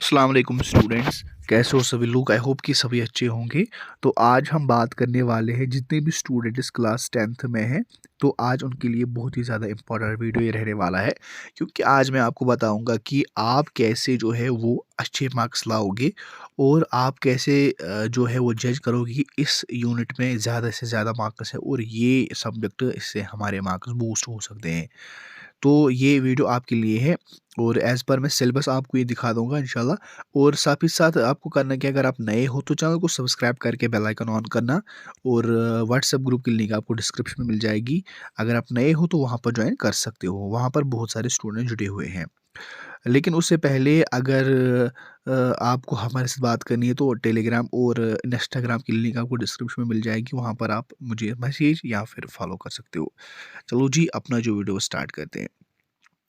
अस्सलाम वालेकुम स्टूडेंट्स। कैसे हो सभी लोग? आई होप कि सभी अच्छे होंगे। तो आज हम बात करने वाले हैं जितने भी स्टूडेंट इस क्लास 10th में हैं, तो आज उनके लिए बहुत ही ज़्यादा इंपॉर्टेंट वीडियो ये रहने वाला है, क्योंकि आज मैं आपको बताऊंगा कि आप कैसे जो है वो अच्छे मार्क्स लाओगे और आप कैसे जो है वो जज करोगे कि इस यूनिट में ज़्यादा से ज़्यादा मार्क्स है और ये सब्जेक्ट इससे हमारे मार्क्स बूस्ट हो सकते हैं। तो ये वीडियो आपके लिए है और एज़ पर मैं सिलेबस आपको ये दिखा दूँगा इंशाल्लाह। और साथ ही साथ आपको करना क्या है, अगर आप नए हो तो चैनल को सब्सक्राइब करके बेल आइकन ऑन करना। और व्हाट्सएप ग्रुप की लिंक आपको डिस्क्रिप्शन में मिल जाएगी। अगर आप नए हो तो वहाँ पर ज्वाइन कर सकते हो, वहाँ पर बहुत सारे स्टूडेंट जुड़े हुए हैं। लेकिन उससे पहले अगर आपको हमारे साथ बात करनी है तो टेलीग्राम और इंस्टाग्राम की लिंक आपको डिस्क्रिप्शन में मिल जाएगी, वहाँ पर आप मुझे मैसेज या फिर फॉलो कर सकते हो। चलो जी, अपना जो वीडियो स्टार्ट करते हैं।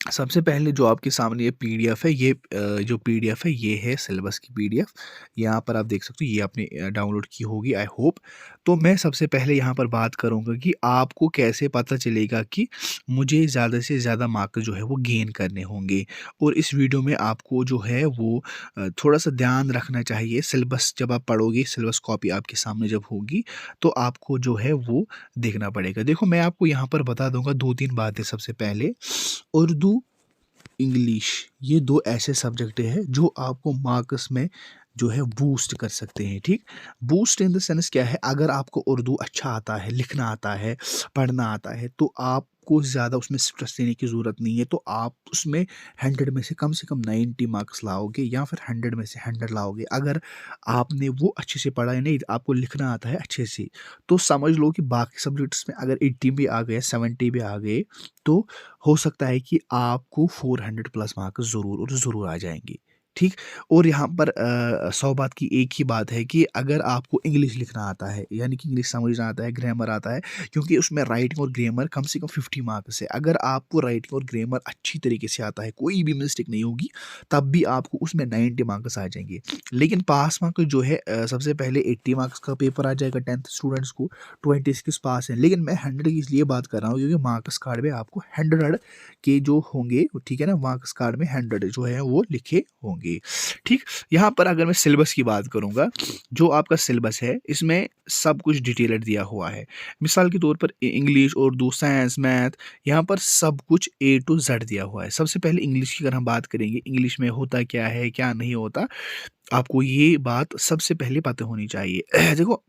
सबसे पहले जो आपके सामने ये पीडीएफ है, ये जो पीडीएफ है ये है सिलेबस की पीडीएफ। यहाँ पर आप देख सकते हो, ये आपने डाउनलोड की होगी आई होप। तो मैं सबसे पहले यहाँ पर बात करूँगा कि आपको कैसे पता चलेगा कि मुझे ज़्यादा से ज़्यादा मार्क्स जो है वो गेन करने होंगे। और इस वीडियो में आपको जो है वो थोड़ा सा ध्यान रखना चाहिए। सिलेबस जब आप पढ़ोगे, सिलेबस कॉपी आपके सामने जब होगी, तो आपको जो है वो देखना पड़ेगा। देखो, मैं आपको यहाँ पर बता दूंगा दो तीन बातें। सबसे पहले, उर्दू, इंग्लिश, ये 2 ऐसे सब्जेक्ट हैं जो आपको मार्क्स में जो है बूस्ट कर सकते हैं, ठीक? बूस्ट इन द सेंस क्या है, अगर आपको उर्दू अच्छा आता है, लिखना आता है, पढ़ना आता है, तो आपको ज़्यादा उसमें स्ट्रेस लेने की ज़रूरत नहीं है। तो आप उसमें 100 में से कम 90 मार्क्स लाओगे या फिर 100 में से 100 लाओगे। अगर आपने वो अच्छे से पढ़ा है, नहीं आपको लिखना आता है अच्छे से, तो समझ लो कि बाकी सब्जेक्ट्स में अगर 80 भी आ गए, 70 भी आ गए, तो हो सकता है कि आपको 400 प्लस मार्क्स ज़रूर और ज़रूर आ जाएँगे, ठीक? और यहाँ पर 100 बात की एक ही बात है कि अगर आपको इंग्लिश लिखना आता है, यानी कि इंग्लिश समझना आता है, ग्रामर आता है, क्योंकि उसमें राइटिंग और ग्रामर कम से कम 50 मार्क्स है। अगर आपको राइटिंग और ग्रामर अच्छी तरीके से आता है, कोई भी मिस्टेक नहीं होगी, तब भी आपको उसमें 90 मार्क्स आ जाएँगे। लेकिन पास मार्क्स जो है, सबसे पहले 80 मार्क्स का पेपर आ जाएगा 10th स्टूडेंट्स को, 26 पास हैं। लेकिन मैं 100 की इसलिए बात कर रहा हूँ क्योंकि मार्क्स कार्ड में आपको 100 के जो होंगे, ठीक है ना, मार्क्स कार्ड में 100 जो है वो लिखे होंगे, ठीक? यहाँ पर अगर मैं सिलेबस की बात करूँगा, जो आपका सिलेबस है इसमें सब कुछ डिटेल्ड दिया हुआ है। मिसाल के तौर पर इंग्लिश, उर्दू, साइंस, मैथ, यहाँ पर सब कुछ ए टू जेड दिया हुआ है। सबसे पहले इंग्लिश की अगर हम बात करेंगे, इंग्लिश में होता क्या है, क्या नहीं होता, आपको ये बात सबसे पहले पता होनी चाहिए। देखो,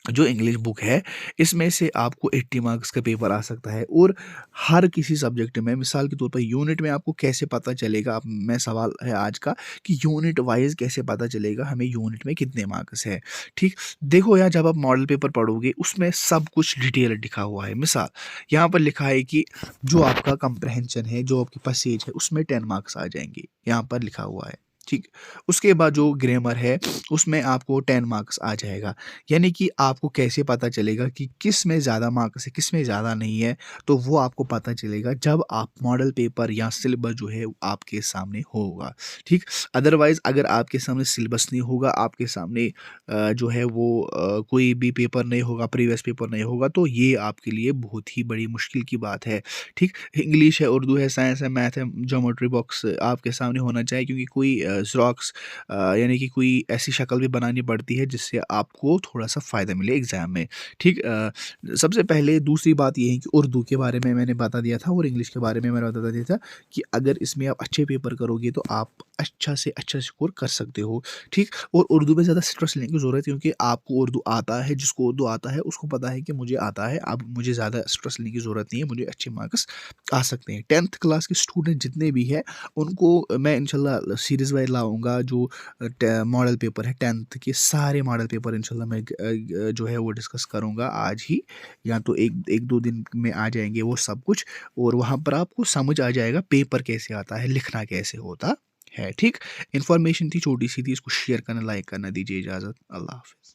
जो इंग्लिश बुक है, इसमें से आपको 80 मार्क्स का पेपर आ सकता है। और हर किसी सब्जेक्ट में, मिसाल के तौर पर यूनिट में आपको कैसे पता चलेगा, अब मैं सवाल है आज का कि यूनिट वाइज कैसे पता चलेगा हमें यूनिट में कितने मार्क्स है, ठीक? देखो यार, जब आप मॉडल पेपर पढ़ोगे उसमें सब कुछ डिटेल लिखा हुआ है। मिसाल यहाँ पर लिखा है कि जो आपका कंप्रहेंशन है, जो आपकी पैसेज है, उसमें 10 मार्क्स आ जाएंगे, यहाँ पर लिखा हुआ है, ठीक? उसके बाद जो ग्रामर है उसमें आपको 10 मार्क्स आ जाएगा। यानी कि आपको कैसे पता चलेगा कि किस में ज़्यादा मार्क्स है, किस में ज़्यादा नहीं है, तो वो आपको पता चलेगा जब आप मॉडल पेपर या सिलेबस जो है आपके सामने होगा, ठीक? अदरवाइज़ अगर आपके सामने सिलेबस नहीं होगा, आपके सामने जो है वो कोई भी पेपर नहीं होगा, प्रीवियस पेपर नहीं होगा, तो ये आपके लिए बहुत ही बड़ी मुश्किल की बात है, ठीक? इंग्लिश है, उर्दू है, साइंस है, मैथ है, ज्योमेट्री बॉक्स आपके सामने होना चाहिए, क्योंकि कोई ज़ेरॉक्स यानी कि कोई ऐसी शक्ल भी बनानी पड़ती है जिससे आपको थोड़ा-सा फ़ायदा मिले एग्ज़ाम में, ठीक? सबसे पहले दूसरी बात ये है कि उर्दू के बारे में मैंने बता दिया था और इंग्लिश के बारे में मैंने बता दिया था कि अगर इसमें आप अच्छे पेपर करोगे तो आप अच्छा से अच्छा स्कोर कर सकते हो, ठीक? और उर्दू में ज़्यादा स्ट्रेस लेने की ज़रूरत है, क्योंकि आपको उर्दू आता है, जिसको उर्दू आता है उसको पता है कि मुझे आता है, अब मुझे ज़्यादा स्ट्रेस लेने की ज़रूरत नहीं है, मुझे अच्छे मार्क्स आ सकते हैं। 10th क्लास के स्टूडेंट जितने भी हैं, उनको मैं इंशाल्लाह सीरीज़ वाइज़ लाऊँगा। जो मॉडल पेपर है 10th के, सारे मॉडल पेपर इंशाल्लाह मैं जो है वो डिस्कस करूँगा आज ही, या तो एक एक दो दिन में आ जाएंगे वो सब कुछ। और वहाँ पर आपको समझ आ जाएगा पेपर कैसे आता है, लिखना कैसे होता है, ठीक? इन्फॉर्मेशन थी, छोटी सी थी, इसको शेयर करना, लाइक करना, दीजिए इजाज़त। अल्लाह हाफ़िज़।